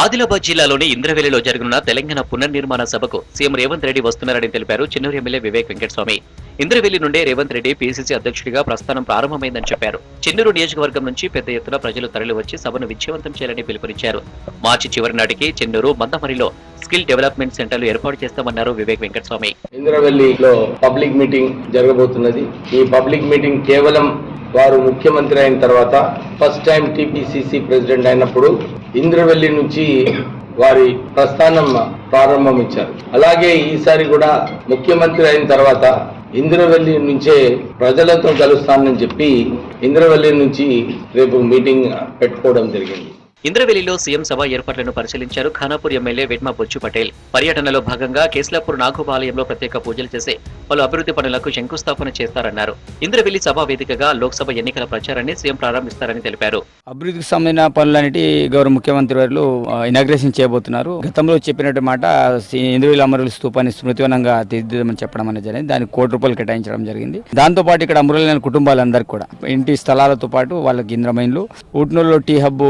ఆదిలాబాద్ జిల్లాలోని ఇంద్రవెల్లిలో జరగనున్న తెలంగాణ పునర్నిర్మాణ సభకు సీఎం రేవంత్ రెడ్డి వస్తున్నారని తెలిపారు చెన్నూరు ఎమ్మెల్యే వివేక్ వెంకటస్వామి. ఇంద్రవెల్లి నుండే రేవంత్ రెడ్డి పీసీసీ అధ్యక్షుడిగా ప్రస్థానం ప్రారంభమైందని చెప్పారు. చెన్నూరు నియోజకవర్గం నుంచి పెద్ద ఎత్తున ప్రజలు తరలివచ్చి సభను విజయవంతం చేయాలని పిలుపునిచ్చారు. మార్చి చివరి నాటికి చెన్నూరు, మందమరిలో స్కిల్ డెవలప్మెంట్ సెంటర్లు ఏర్పాటు చేస్తామన్నారు వివేక్ వెంకటస్వామి. ఇంద్రవెల్లిలో పబ్లిక్ మీటింగ్ జరగబోతున్నది. ఈ పబ్లిక్ మీటింగ్ కేవలం వారు ముఖ్యమంత్రి అయిన తర్వాత ఫస్ట్ టైం టీపీసీసీ ప్రెసిడెంట్ అయినప్పుడు ఇంద్రవెల్లి నుంచి వారి ప్రస్థానం ప్రారంభించారు. అలాగే ఈసారి కూడా ముఖ్యమంత్రి అయిన తర్వాత ఇంద్రవెల్లి నుంచే ప్రజలతో కలుస్తానని చెప్పి ఇంద్రవెల్లి నుంచి రేపు మీటింగ్ పెట్టుకోవడం జరిగింది. ఇంద్రవెల్లిలో సీఎం సభ ఏర్పాట్లను పరిశీలించారు. ఖానాపూర్ ఎమ్మెల్యే వెడ్మా బొచ్చు పటేల్ పర్యటనలో భాగంగా కేస్లాపూర్ నాగోబాలయంలో ప్రత్యేక పూజలు చేసి పలు అభివృద్ధి పనులకు శంకుస్థాపన చేస్తారన్నారు. ఇంద్రవెల్లి సభా వేదికగా లోక్సభ ఎన్నికల ప్రచారాన్ని సీఎం ప్రారంభిస్తారని తెలిపారు. అభివృద్ధికి సంబంధించిన పనులన్నిటి గౌరవ ముఖ్యమంత్రి వారు ఇనాగ్రేషన్ చేయబోతున్నారు. గతంలో చెప్పినట్టు మాట ఇంద్రవెల్లి అమరుల స్తూపాన్ని స్మృతివనంగా తీర్చిదిద్దామని చెప్పడం అనేది జరిగింది. దానికి ₹1 కేటాయించడం జరిగింది. దాంతో పాటు ఇక్కడ అమరులైన కుటుంబాలందరికీ కూడా ఇంటి స్థలాలతో పాటు వాళ్ళకి ఇంద్రమైన్లు, ఊట్నూరులో టీ హబ్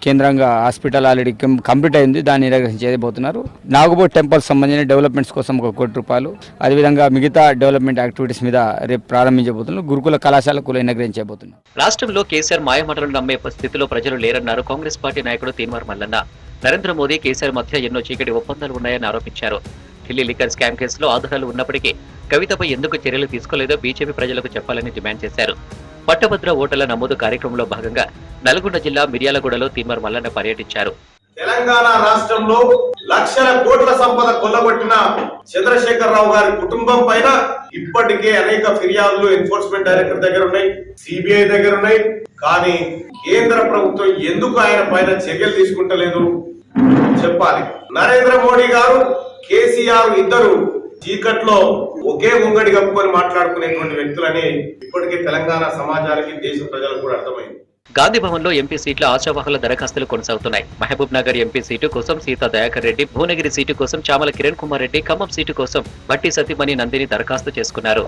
కేంద్రంగా హాస్పిటల్ ఆల్రెడీ కంప్లీట్ అయింది. దాన్ని ఇనాగ్రేషన్ చేయబోతున్నారు. నాగబోట్ టెంపుల్ సంబంధించిన డెవలప్మెంట్స్ కోసం ₹1 అదేవిధంగా మిగతా డెవలప్మెంట్ యాక్టివిటీస్ మీద రేపు ప్రారంభించబోతున్నారు. గురుకుల కళాశాలకు ఇనాగ్రేషన్ చేయబోతున్నారు. రాష్ట్రంలో కేసీఆర్ మాయమాటలు నమ్మే స్థితిలో ప్రజలు లేరన్నారు కాంగ్రెస్ పార్టీ నాయకుడు తీన్మార్ మల్లన్న. నరేంద్ర మోదీ, కేసీఆర్ మధ్య ఎన్నో చీకటి ఒప్పందాలు ఉన్నాయని ఆరోపించారు. ఢిల్లీ లిక్కర్ స్కామ్ కేసులో ఆధారాలు ఉన్నప్పటికీ కవితపై ఎందుకు చర్యలు తీసుకోలేదో బీజేపీ ప్రజలకు చెప్పాలని డిమాండ్ చేశారు. పట్టభద్ర ఓటర్ల నమోదు కార్యక్రమంలో భాగంగా నల్గొండ జిల్లా మిర్యాలగూడలో తీన్మార్ మల్లన్న పర్యటించారు. తెలంగాణ రాష్ట్రంలో లక్షల కోట్ల సంపద కొల్లగొట్టిన చంద్రశేఖరరావు గారి కుటుంబం పైన ఇప్పటికే అనేక ఫిర్యాదులు ఎన్ఫోర్స్మెంట్ డైరెక్టర్ దగ్గర ఉన్నాయి, సిబిఐ దగ్గర ఉన్నాయి. కానీ కేంద్ర ప్రభుత్వం ఎందుకు ఆయన పైన చర్యలు తీసుకుంటలేదు చెప్పాలి. నరేంద్ర మోడీ గారు, కేసీఆర్ ఇద్దరు చీకట్లో ఒకే ముంగడి కప్పుకొని మాట్లాడుకునేటువంటి వ్యక్తులని ఇప్పటికే తెలంగాణ సమాజానికి, దేశ ప్రజలకు కూడా అర్థమైంది. గాంధీ భవన్ లో ఎంపీ సీట్ల ఆశావాహుల దరఖాస్తులు కొనసాగుతున్నాయి. మహబూబ్ నగర్ ఎంపీ సీటు కోసం సీతా దయాకర్ రెడ్డి, భువనగిరి సీటు కోసం చామల కిరణ్ కుమార్ రెడ్డి, ఖమ్మం సీటు కోసం భట్టి సతీమణి నందిని దరఖాస్తు చేసుకున్నారు.